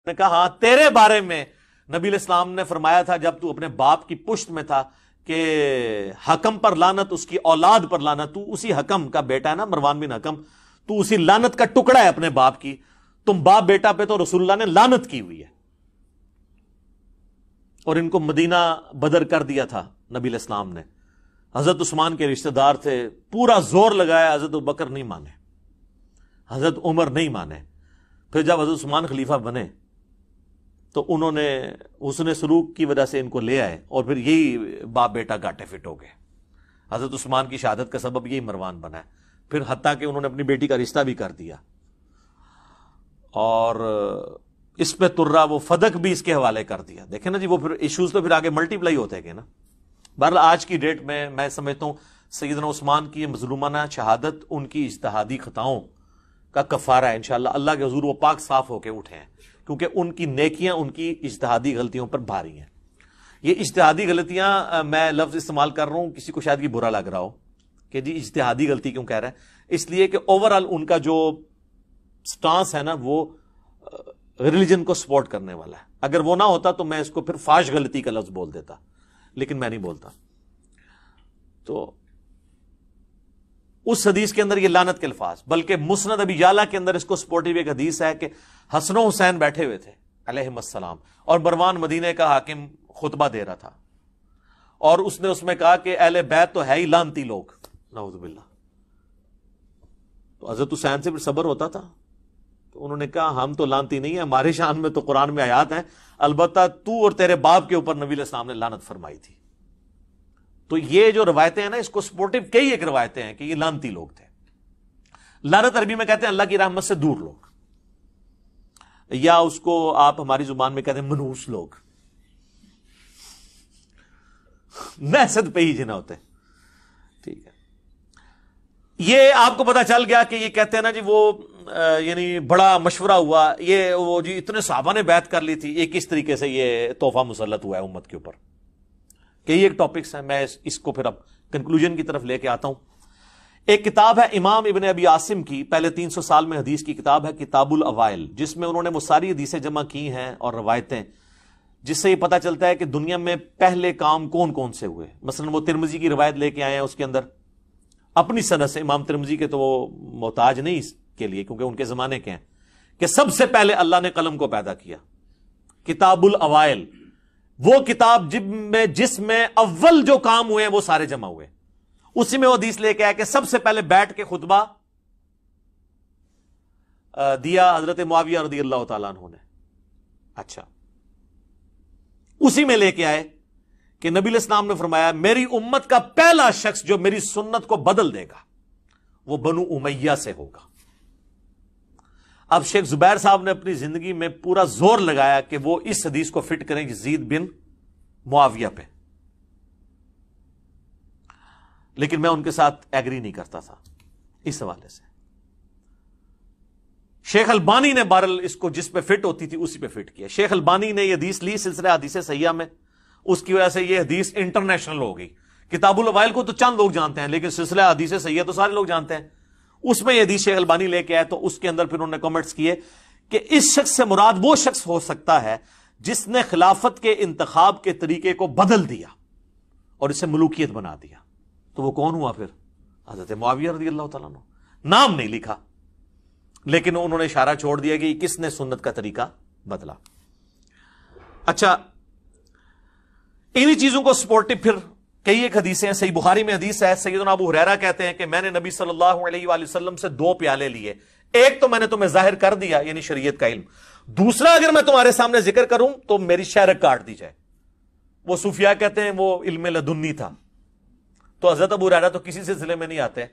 نے کہا ہاں تیرے بارے میں نبی علیہ السلام نے فرمایا تھا جب تو اپنے باپ کی پشت میں تھا کہ حکم پر لعنت، اس کی اولاد پر لعنت، تو اسی حکم کا بیٹا ہے نا مروان بن حکم، تو اسی لعنت کا ٹکڑا ہے اپنے باپ کی، تم باپ بیٹا پہ تو رسول اللہ نے لعنت کی ہوئی ہے۔ اور ان کو مدینہ بدر کر دیا تھا نبی علیہ السلام نے۔ حضرت عثمان کے رشتہ دار تھے، پورا زور لگایا، حضرت ابوبکر نہیں مانے، حضرت عمر نہیں مانے۔ پھر جب حضرت عثمان خلیفہ بنے تو انہوں نے حسن سلوک کی وجہ سے ان کو لے آئے، اور پھر یہی باپ بیٹا گاٹے فٹ ہو گئے۔ حضرت عثمان کی شہادت کا سبب یہی مروان بنا ہے، پھر حتیٰ کہ انہوں نے اپنی بیٹی کا رشتہ بھی کر دیا، اور اس پہ ترا وہ فدق بھی اس کے حوالے کر دیا۔ دیکھیں نا جی، وہ پھر ایشوز تو پھر آگے ملٹی پلائی ہوتے گئے نا۔ بہرحال آج کی ڈیٹ میں سمجھتا ہوں سیدنا عثمان کی مظلومانہ شہادت ان کی اجتہادی خطاؤں کا کفارہ ہے۔ انشاءاللہ اللہ کے حضور وہ پاک صاف ہو کے اٹھے ہیں، کیونکہ ان کی نیکیاں ان کی اجتہادی غلطیوں پر بھاری ہیں۔ یہ اجتہادی غلطیاں، میں لفظ استعمال کر رہا ہوں، کسی کو شاید یہ برا لگ رہا ہو کہ جی اجتہادی غلطی کیوں کہہ رہا ہے، اس لیے کہ اوورآل ان کا جو سٹانس ہے نا وہ ریلیجن کو سپورٹ کرنے والا ہے۔ اگر وہ نہ ہوتا تو میں اس کو پھر فاش غلطی کا لفظ بول دیتا، لیکن میں نہیں بولتا۔ تو اس حدیث کے اندر یہ لعنت کے الفاظ، بلکہ مسند ابی یعلا کے اندر اس کو سپورٹیو ایک حدیث ہے کہ حسن و حسین بیٹھے ہوئے تھے علیہم السلام، اور مروان مدینہ کا حاکم خطبہ دے رہا تھا، اور اس نے اس میں کہا کہ اہل بیت تو ہے ہی لعنتی لوگ، نعوذ باللہ۔ تو حضرت حسین سے پھر صبر ہوتا تھا، تو انہوں نے کہا ہم تو لعنتی نہیں ہیں، ہمارے شان میں تو قرآن میں آیات ہیں، البتہ تو اور تیرے باپ کے اوپر نبی علیہ السلام نے لعنت فرمائی تھی۔ تو یہ جو روایتیں ہیں نا، اس کو سپورٹیو کئی ایک روایتیں ہیں کہ یہ لعنتی لوگ تھے۔ لعنت عربی میں کہتے ہیں اللہ کی رحمت سے دور لوگ، یا اس کو آپ ہماری زبان میں کہتے ہیں منحوس لوگ، نحست پہ ہی جنا ہوتے ہیں۔ ٹھیک ہے، یہ آپ کو پتا چل گیا کہ یہ کہتے ہیں نا جی وہ یعنی بڑا مشورہ ہوا، یہ وہ جی اتنے صحابہ نے بیعت کر لی تھی، یہ کس طریقے سے یہ تحفہ مسلط ہوا ہے امت کے اوپر، کہ یہ ایک ٹاپکس ہیں۔ میں اس کو پھر اب کنکلوژن کی طرف لے کے آتا ہوں۔ ایک کتاب ہے امام ابن ابی عاصم کی، پہلے 300 سال میں حدیث کی کتاب ہے کتاب الاوائل، جس میں انہوں نے وہ ساری حدیثیں جمع کی ہیں اور روایتیں، جس سے یہ پتا چلتا ہے کہ دنیا میں پہلے کام کون کون سے ہوئے۔ مثلا وہ ترمذی کی روایت لے کے آئے ہیں، اس کے اندر اپنی سند سے، امام ترمذی کے تو وہ محتاج نہیں اس کے لیے کیونکہ ان کے زمانے کے ہیں، کہ سب سے پہلے اللہ نے قلم کو پیدا کیا، کتاب الاوائل، وہ کتاب جس میں اول جو کام ہوئے وہ سارے جمع ہوئے۔ اسی میں وہ حدیث لے کے آیا کہ سب سے پہلے بیٹھ کے خطبہ دیا حضرت معاویہ رضی اللہ تعالیٰ عنہ نے۔ اچھا، اسی میں لے کے آئے کہ نبی علیہ السلام نے فرمایا میری امت کا پہلا شخص جو میری سنت کو بدل دے گا وہ بنو امیہ سے ہوگا۔ اب شیخ زبیر صاحب نے اپنی زندگی میں پورا زور لگایا کہ وہ اس حدیث کو فٹ کریں یزید بن معاویہ پہ، لیکن میں ان کے ساتھ ایگری نہیں کرتا تھا اس حوالے سے۔ شیخ البانی نے بہرحال اس کو جس پہ فٹ ہوتی تھی اسی پہ فٹ کیا۔ شیخ البانی نے یہ حدیث لی سلسلہ حدیث صحیحہ میں، اس کی وجہ سے یہ حدیث انٹرنیشنل ہو گئی۔ کتاب الاوائل کو تو چند لوگ جانتے ہیں، لیکن سلسلہ حدیث صحیحہ تو سارے لوگ جانتے ہیں۔ اس میں یہ حدیث شیخ البانی لے کے آئے تو اس کے اندر پھر انہوں نے کمنٹس کیے کہ اس شخص سے مراد وہ شخص ہو سکتا ہے جس نے خلافت کے انتخاب کے طریقے کو بدل دیا اور اسے ملوکیت بنا دیا۔ تو وہ کون ہوا پھر؟ حضرت معاویہ رضی اللہ تعالیٰ عنہ۔ نام نہیں لکھا، لیکن انہوں نے اشارہ چھوڑ دیا کہ کس نے سنت کا طریقہ بدلا۔ اچھا، انہی چیزوں کو سپورٹو پھر کئی ایک حدیثیں ہیں۔ صحیح بخاری میں حدیث ہے، سیدنا ابو ہریرہ کہتے ہیں کہ میں نے نبی صلی اللہ علیہ وآلہ وسلم سے 2 پیالے لیے، ایک تو میں نے تمہیں ظاہر کر دیا یعنی شریعت کا علم، دوسرا اگر میں تمہارے سامنے ذکر کروں تو میری شہرک کاٹ دی جائے۔ وہ صوفیاء کہتے ہیں وہ علم لدنی تھا۔ تو حضرت ابو ہریرہ تو کسی سلسلے میں نہیں آتے،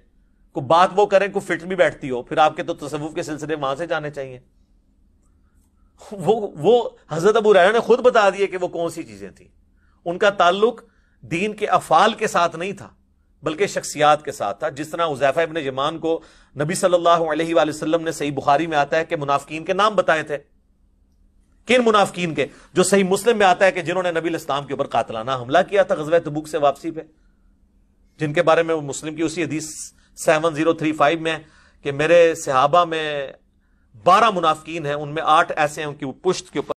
کوئی بات وہ کریں کوئی فٹ بھی بیٹھتی ہو، پھر آپ کے تو تصوف کے سلسلے وہاں سے جانے چاہیے۔ وہ حضرت ابو ہریرہ نے خود بتا دیا کہ وہ کون سی چیزیں تھیں۔ ان کا تعلق دین کے افعال کے ساتھ نہیں تھا بلکہ شخصیات کے ساتھ تھا۔ جس طرح حذیفہ ابن یمان کو نبی صلی اللہ علیہ وآلہ وسلم نے صحیح بخاری میں آتا ہے کہ منافقین کے نام بتائے تھے۔ کن منافقین کے؟ جو صحیح مسلم میں آتا ہے کہ جنہوں نے نبی علیہ السلام کے اوپر قاتلانہ حملہ کیا تھا غزوہ تبوک سے واپسی پہ، جن کے بارے میں وہ مسلم کی اسی حدیث 7035 میں کہ میرے صحابہ میں 12 منافقین ہیں، ان میں 8 ایسے ہیں ان کی پشت کے اوپر